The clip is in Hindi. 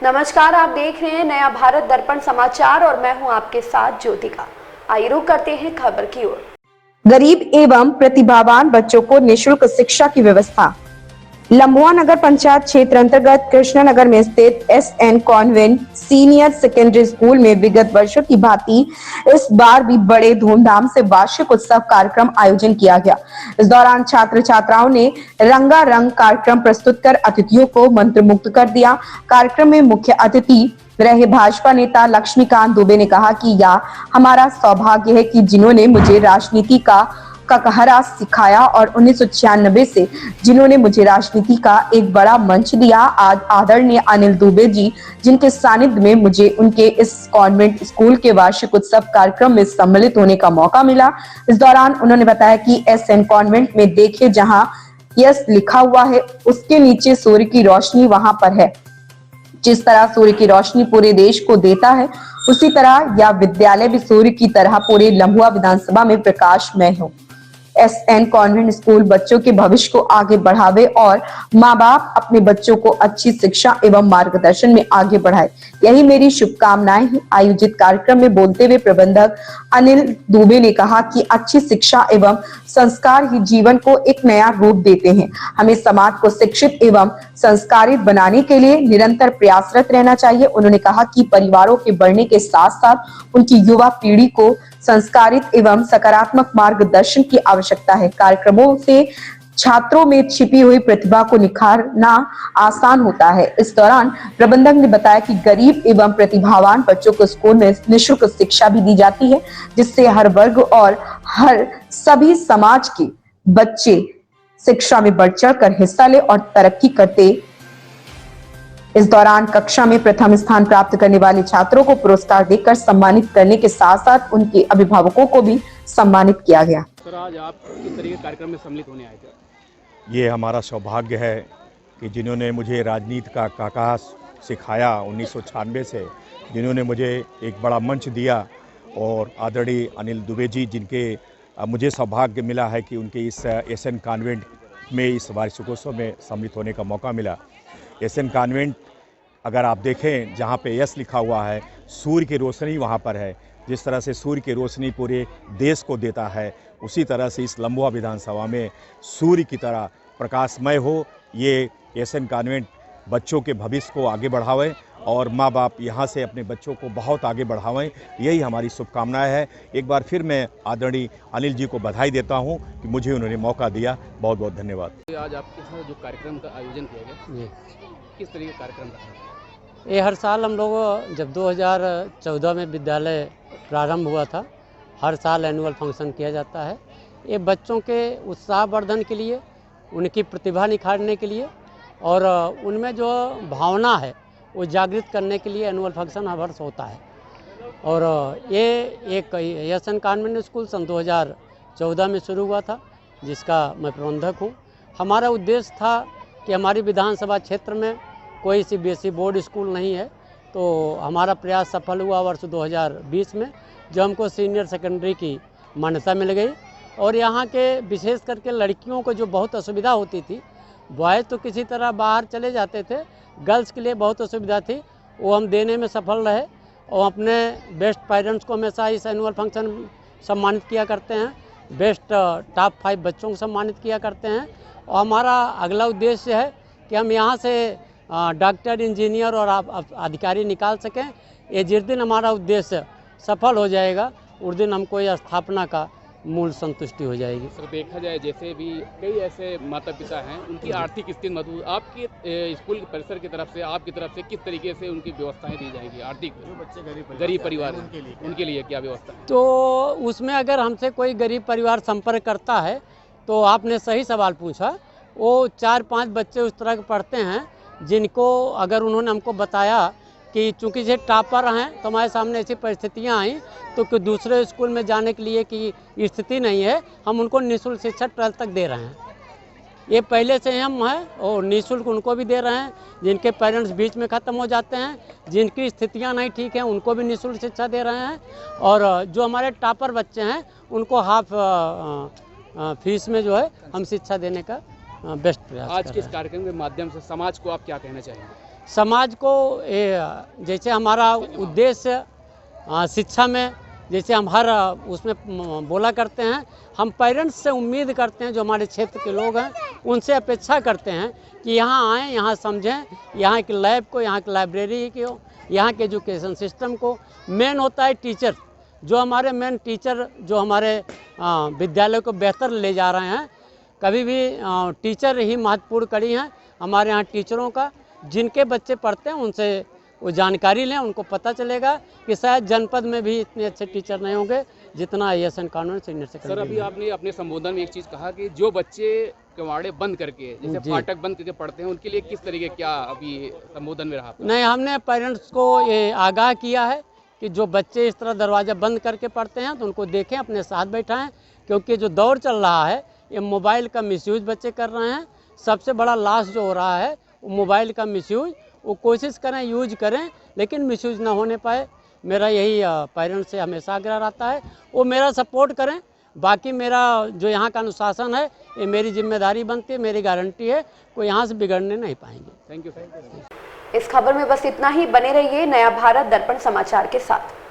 नमस्कार, आप देख रहे हैं नया भारत दर्पण समाचार और मैं हूं आपके साथ ज्योतिका। आइए रुक करते हैं खबर की ओर। गरीब एवं प्रतिभावान बच्चों को निःशुल्क शिक्षा की व्यवस्था। लम्बुआ नगर पंचायत क्षेत्र अंतर्गत कृष्णनगर में स्थित SN convent senior secondary school में विगत वर्षों की भांति इस बार भी बड़े धूमधाम से वार्षिक उत्सव कार्यक्रम आयोजन किया गया। इस दौरान छात्र छात्राओं ने रंगारंग कार्यक्रम प्रस्तुत कर अतिथियों को मंत्रमुग्ध कर दिया। कार्यक्रम में मुख्य अतिथि रहे भाजपा नेता लक्ष्मीकांत दुबे ने कहा कि यह हमारा सौभाग्य है कि जिन्होंने मुझे राजनीति का ककहरा सिखाया और 1996 से जिन्होंने मुझे राजनीति का एक बड़ा मंच दिया। आज आदरणीय अनिल दुबे जी जिनके सानिध्य में मुझे उनके इस कॉन्वेंट स्कूल के वार्षिक उत्सव कार्यक्रम में सम्मिलित होने का मौका मिला। इस दौरान उन्होंने बताया कि एसएन कॉन्वेंट में देखिए जहां यस लिखा हुआ है उसके नीचे सूर्य की रोशनी वहां पर है। जिस तरह सूर्य की रोशनी पूरे देश को देता है उसी तरह यह विद्यालय भी सूर्य की तरह पूरे लम्बुआ विधानसभा में प्रकाशमय हो। एसएन कॉन्वेंट स्कूल बच्चों के भविष्य को आगे बढ़ावे और माँ बाप अपने बच्चों को अच्छी शिक्षा एवं मार्गदर्शन में आगे बढ़ाए, यही मेरी शुभकामनाएं हैं। आयोजित कार्यक्रम में बोलते हुए प्रबंधक अनिल दुबे ने कहा कि अच्छी शिक्षा एवं संस्कार ही जीवन को एक नया रूप देते हैं। हमें समाज को शिक्षित एवं संस्कारित बनाने के लिए निरंतर प्रयासरत रहना चाहिए। उन्होंने कहा कि परिवारों के बढ़ने के साथ साथ उनकी युवा पीढ़ी को संस्कारित एवं सकारात्मक मार्गदर्शन की आवश्यकता है। कार्यक्रमों से छात्रों में छिपी हुई प्रतिभा को निखारना आसान होता है। इस दौरान प्रबंधक ने बताया कि गरीब एवं प्रतिभावान बच्चों को स्कूल में निःशुल्क शिक्षा भी दी जाती है, जिससे हर वर्ग और हर सभी समाज के बच्चे शिक्षा में बढ़ चढ़ कर हिस्सा ले और तरक्की करते। इस दौरान कक्षा में प्रथम स्थान प्राप्त करने वाले छात्रों को पुरस्कार देकर सम्मानित करने के साथ साथ उनके अभिभावकों को भी सम्मानित किया गया। सर, आज आप किस तरीके के कार्यक्रम में सम्मिलित होने आए थे? ये हमारा सौभाग्य है कि जिन्होंने मुझे राजनीति का काकास सिखाया 1996 से, जिन्होंने मुझे एक बड़ा मंच दिया, और आदरणीय अनिल दुबे जी जिनके मुझे सौभाग्य मिला है कि उनके इस एसएन कॉन्वेंट में इस वार्षिकोत्सव में सम्मिलित होने का मौका मिला। एसएन कॉन्वेंट अगर आप देखें जहाँ पे यस लिखा हुआ है, सूर्य की रोशनी वहाँ पर है। जिस तरह से सूर्य की रोशनी पूरे देश को देता है, उसी तरह से इस लम्बुआ विधानसभा में सूर्य की तरह प्रकाशमय हो। ये एसएन कॉन्वेंट बच्चों के भविष्य को आगे बढ़ावे और माँ बाप यहाँ से अपने बच्चों को बहुत आगे बढ़ावें, यही हमारी शुभकामनाएं है। एक बार फिर मैं आदरणीय अनिल जी को बधाई देता हूँ कि मुझे उन्होंने मौका दिया। बहुत बहुत धन्यवाद। आज आपके साथ जो कार्यक्रम का आयोजन किया गया, किस तरीके का कार्यक्रम था? ये हर साल हम लोग जब 2014 में विद्यालय प्रारंभ हुआ था, हर साल एनुअल फंक्शन किया जाता है। ये बच्चों के उत्साहवर्धन के लिए, उनकी प्रतिभा निखारने के लिए और उनमें जो भावना है वो जागृत करने के लिए एनुअल फंक्शन हर वर्ष होता है। और ये एक एसएन कॉन्वेंट स्कूल सन 2014 में शुरू हुआ था, जिसका मैं प्रबंधक हूँ। हमारा उद्देश्य था कि हमारी विधानसभा क्षेत्र में कोई सीबीएसई बोर्ड स्कूल नहीं है, तो हमारा प्रयास सफल हुआ वर्ष 2020 में, जो हमको सीनियर सेकेंडरी की मान्यता मिल गई। और यहाँ के विशेष करके लड़कियों को जो बहुत असुविधा होती थी, बॉयज़ तो किसी तरह बाहर चले जाते थे, गर्ल्स के लिए बहुत असुविधा थी, वो हम देने में सफल रहे। और अपने बेस्ट पेरेंट्स को हमेशा इस एनुअल फंक्शन सम्मानित किया करते हैं, बेस्ट टॉप 5 बच्चों को सम्मानित किया करते हैं। और हमारा अगला उद्देश्य है कि हम यहाँ से डॉक्टर, इंजीनियर और अधिकारी निकाल सकें। ये जिस दिन हमारा उद्देश्य सफल हो जाएगा उस दिन हमको यह स्थापना का मूल संतुष्टि हो जाएगी। सर, देखा जाए जैसे भी कई ऐसे माता पिता हैं, उनकी आर्थिक स्थिति मजबूत, आपके स्कूल के परिसर की तरफ से, आपकी तरफ से किस तरीके से उनकी व्यवस्थाएं दी जाएंगी? आर्थिक जो बच्चे गरीब परिवार उनके लिए क्या व्यवस्था है? तो उसमें अगर हमसे कोई गरीब परिवार संपर्क करता है तो आपने सही सवाल पूछा। वो 4-5 बच्चे उस तरह के पढ़ते हैं जिनको अगर उन्होंने हमको बताया कि चूँकि ये टॉपर हैं तो हमारे सामने ऐसी परिस्थितियाँ आई तो कि दूसरे स्कूल में जाने के लिए की स्थिति नहीं है, हम उनको निःशुल्क शिक्षा 12th तक दे रहे हैं। ये पहले से हम हैं और निःशुल्क उनको भी दे रहे हैं। जिनके पेरेंट्स बीच में ख़त्म हो जाते हैं, जिनकी स्थितियाँ नहीं ठीक हैं, उनको भी निःशुल्क शिक्षा दे रहे हैं। और जो हमारे टॉपर बच्चे हैं उनको हाफ फीस में जो है हम शिक्षा देने का बेस्ट प्रयास। आज के इस कार्यक्रम के माध्यम से समाज को आप क्या कहना चाहेंगे? समाज को जैसे हमारा उद्देश्य शिक्षा में, जैसे हम हर उसमें बोला करते हैं, हम पेरेंट्स से उम्मीद करते हैं, जो हमारे क्षेत्र के लोग हैं उनसे अपेक्षा करते हैं कि यहाँ आएँ, यहाँ समझें, यहाँ के लैब को, यहाँ की लाइब्रेरी को, यहाँ के एजुकेशन सिस्टम को। मेन होता है टीचर, जो हमारे मेन टीचर जो हमारे विद्यालय को बेहतर ले जा रहे हैं। कभी भी टीचर ही महत्वपूर्ण कड़ी हैं हमारे यहाँ टीचरों का। जिनके बच्चे पढ़ते हैं उनसे वो जानकारी लें, उनको पता चलेगा कि शायद जनपद में भी इतने अच्छे टीचर नहीं होंगे जितना ISN convent senior secondary. Sir, अभी आपने अपने संबोधन में एक चीज़ कहा कि जो बच्चे किवाड़े बंद करके, जैसे फाटक बंद करके पढ़ते हैं, उनके लिए किस तरीके, क्या अभी संबोधन में रहा? नहीं, हमने पेरेंट्स को ये आगाह किया है कि जो बच्चे इस तरह दरवाज़ा बंद करके पढ़ते हैं तो उनको देखें, अपने साथ बैठाएं, क्योंकि जो दौर चल रहा है ये मोबाइल का मिसयूज बच्चे कर रहे हैं। सबसे बड़ा लॉस जो हो रहा है वो मोबाइल का मिसयूज। वो कोशिश करें, यूज करें, लेकिन मिसयूज ना होने पाए। मेरा यही पेरेंट्स से हमेशा आग्रह रहता है, वो मेरा सपोर्ट करें। बाकी मेरा जो यहाँ का अनुशासन है ये मेरी जिम्मेदारी बनती है, मेरी गारंटी है, कोई यहाँ से बिगड़ने नहीं पाएंगे। Thank you sir. इस खबर में बस इतना ही। बने रहिए नया भारत दर्पण समाचार के साथ।